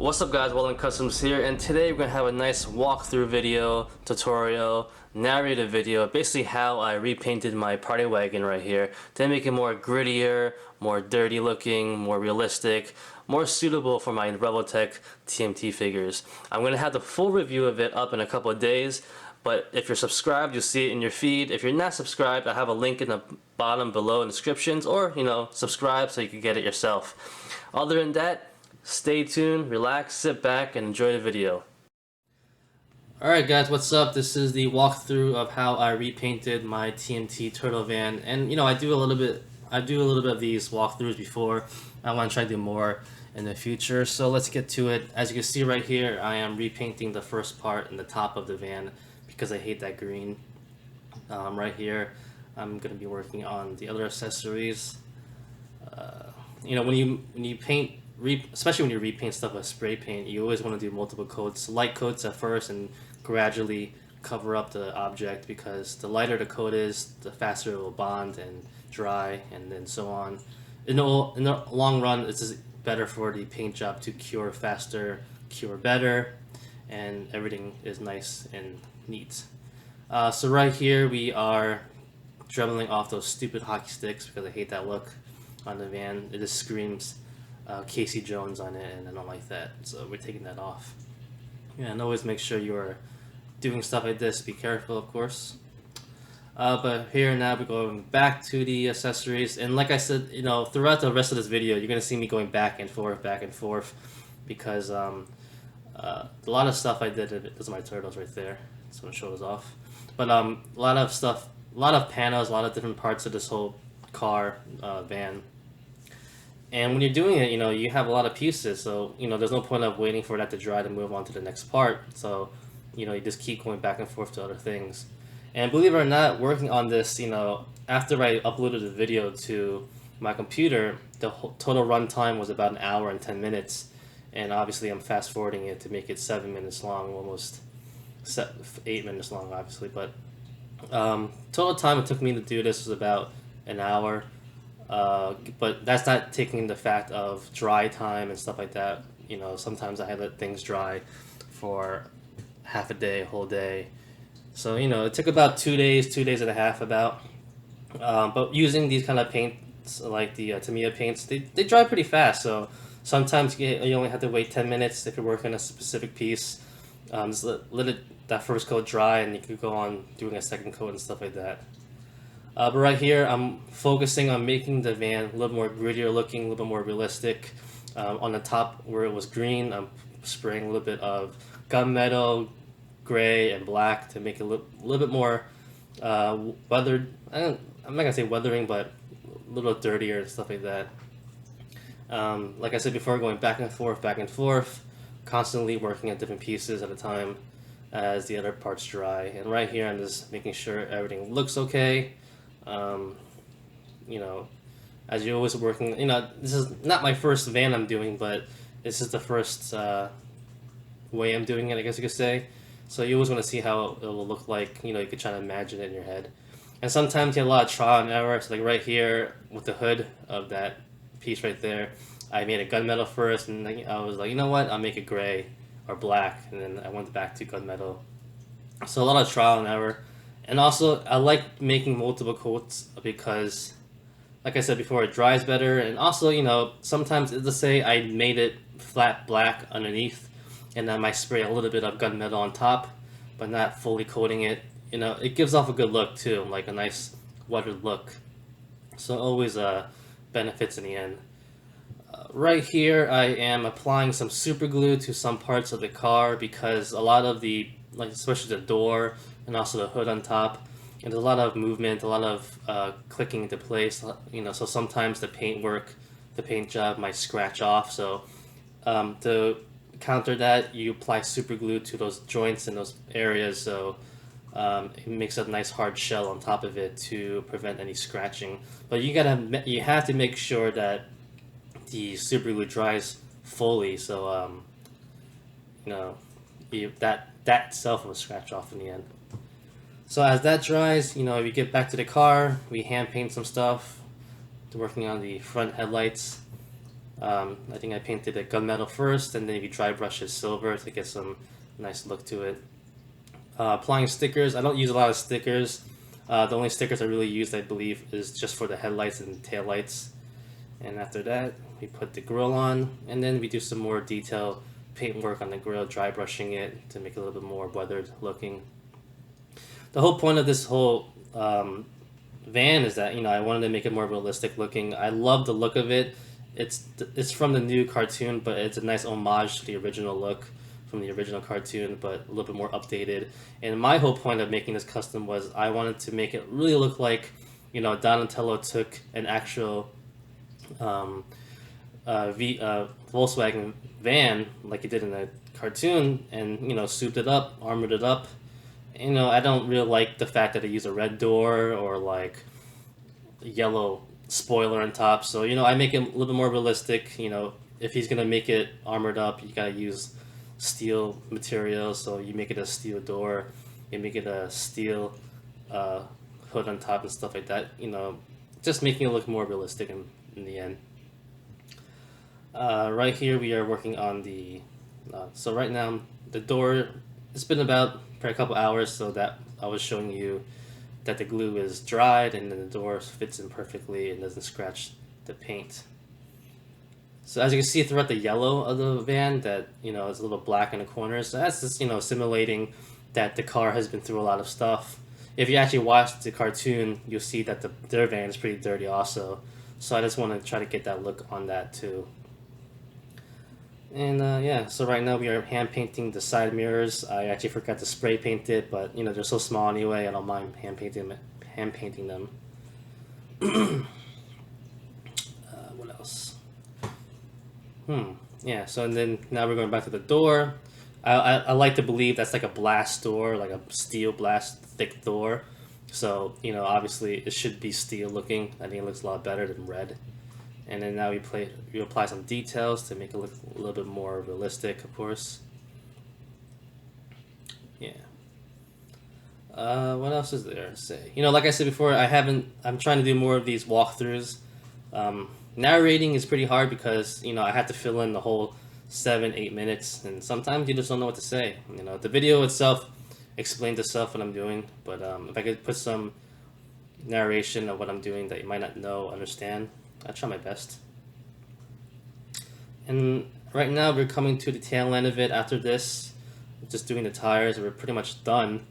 What's up guys, Wagon Customs here, and today we're going to have a nice walkthrough video, tutorial, narrative video, basically how I repainted my party wagon right here to make it more grittier, more dirty looking, more realistic, more suitable for my Reveltech TMT figures. I'm going to have the full review of it up in a couple of days, but if you're subscribed, you'll see it in your feed. If you're not subscribed, I have a link in the bottom below in the descriptions, or, subscribe so you can get it yourself. Other than that, stay tuned, relax, sit back, and enjoy the video. Alright guys, what's up? This is the walkthrough of how I repainted my TMT turtle van. And I do a little bit of these walkthroughs before. I want to try to do more in the future. So let's get to it. As you can see right here, I am repainting the first part in the top of the van because I hate that green. Right here, I'm going to be working on the other accessories. When you paint, especially when you repaint stuff with spray paint, you always want to do multiple coats, light coats at first, and gradually cover up the object, because the lighter the coat is, the faster it will bond and dry, and then so on. In the long run, it's just better for the paint job to cure faster, cure better, and everything is nice and neat. So right here we are dribbling off those stupid hockey sticks because I hate that look on the van. It just screams Casey Jones on it, and I don't like that, so we're taking that off. And always make sure you're doing stuff like this. Be careful, of course. But here now we're going back to the accessories, and like I said, throughout the rest of this video, you're gonna see me going back and forth, because a lot of stuff I did. Those are my turtles right there. Just want to show those off. But a lot of stuff, a lot of panels, a lot of different parts of this whole car van. And when you're doing it, you have a lot of pieces, so, there's no point of waiting for that to dry to move on to the next part. So, you just keep going back and forth to other things. And believe it or not, working on this, after I uploaded the video to my computer, the total run time was about 1 hour and 10 minutes. And obviously I'm fast forwarding it to make it 7 minutes long, almost 8 minutes long, obviously. But total time it took me to do this was about 1 hour. But that's not taking the fact of dry time and stuff like that. Sometimes I had to let things dry for half a day, a whole day. So, it took about 2 days, 2.5 days about. But using these kind of paints, like the Tamiya paints, they dry pretty fast. So sometimes you only have to wait 10 minutes if you're working a specific piece. Just let that first coat dry, and you could go on doing a second coat and stuff like that. But right here, I'm focusing on making the van a little more grittier looking, a little bit more realistic. On the top where it was green, I'm spraying a little bit of gunmetal, gray, and black to make it a little bit more weathered. I'm not going to say weathering, but a little dirtier and stuff like that. Like I said before, going back and forth, constantly working at different pieces at a time as the other parts dry. And right here, I'm just making sure everything looks okay. As you're always working, this is not my first van I'm doing, but this is the first way I'm doing it, I guess you could say. So you always want to see how it will look like. You could try to imagine it in your head. And sometimes you have a lot of trial and error. So like right here with the hood of that piece right there, I made a gunmetal first, and I was like, you know what, I'll make it gray or black, and then I went back to gunmetal. So a lot of trial and error. And also, I like making multiple coats because, like I said before, it dries better. And also, sometimes, let's say I made it flat black underneath, and I might spray a little bit of gunmetal on top, but not fully coating it. It gives off a good look too, like a nice weathered look. So always benefits in the end. Right here, I am applying some super glue to some parts of the car because a lot of especially the door and also the hood on top, and there's a lot of movement, a lot of clicking into place. So sometimes the paint job might scratch off. So to counter that, you apply super glue to those joints and those areas, so it makes a nice hard shell on top of it to prevent any scratching. But you have to make sure that the super glue dries fully, so that itself will scratch off in the end. So as that dries, we get back to the car, we hand paint some stuff, working on the front headlights. I think I painted it gunmetal first, and then if you dry brush it silver to get some nice look to it. Applying stickers, I don't use a lot of stickers. The only stickers I really use, I believe, is just for the headlights and taillights. And after that, we put the grill on, and then we do some more detail paint work on the grill, dry brushing it to make it a little bit more weathered looking. The whole point of this whole van is that, you know, I wanted to make it more realistic looking. I love the look of it. It's from the new cartoon, but it's a nice homage to the original look from the original cartoon, but a little bit more updated. And my whole point of making this custom was I wanted to make it really look like, you know, Donatello took an actual Volkswagen van like he did in the cartoon, and, you know, souped it up, armored it up. You know, I don't really like the fact that they use a red door or like a yellow spoiler on top. So, you know, I make it a little bit more realistic. You know, if he's gonna make it armored up, you gotta use steel material. So you make it a steel door, you make it a steel hood on top and stuff like that. You know, just making it look more realistic in the end. Right here we are working on the so right now the door, it's been about a couple hours, so that I was showing you that the glue is dried and then the door fits in perfectly and doesn't scratch the paint. So as you can see throughout the yellow of the van, that, you know, it's a little black in the corners. So that's just, you know, simulating that the car has been through a lot of stuff. If you actually watch the cartoon, you'll see that their van is pretty dirty also. So I just want to try to get that look on that too. And yeah, so right now we are hand painting the side mirrors. I actually forgot to spray paint it, but, you know, they're so small anyway, I don't mind hand painting them. What else? Yeah, so and then now we're going back to the door. I like to believe that's like a blast door, like a steel blast thick door. So, you know, obviously it should be steel looking. I think it looks a lot better than red. And then now we apply some details to make it look a little bit more realistic, of course. Yeah. What else is there to say? You know, like I said before, I'm trying to do more of these walkthroughs. Narrating is pretty hard because, you know, I have to fill in the whole 7-8 minutes, and sometimes you just don't know what to say. You know, the video itself explains itself what I'm doing, but if I could put some narration of what I'm doing that you might not know, understand, I try my best. And right now we're coming to the tail end of it. After this, just doing the tires, we're pretty much done.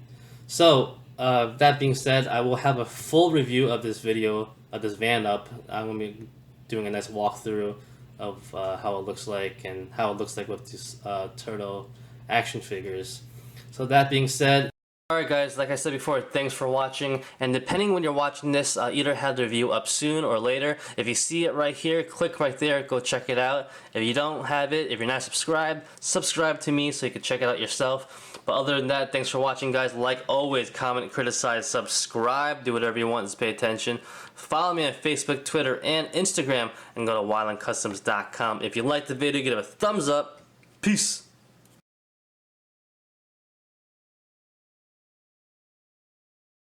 So that being said, I will have a full review of this video, of this van up. I'm going to be doing a nice walkthrough of how it looks like and how it looks like with these turtle action figures. So that being said, alright guys, like I said before, thanks for watching, and depending when you're watching this, I'll either have the review up soon or later. If you see it right here, click right there, go check it out. If you don't have it, if you're not subscribed, subscribe to me so you can check it out yourself. But other than that, thanks for watching guys. Like always, comment, criticize, subscribe, do whatever you want, just pay attention. Follow me on Facebook, Twitter, and Instagram, and go to wildlandcustoms.com. If you liked the video, give it a thumbs up. Peace.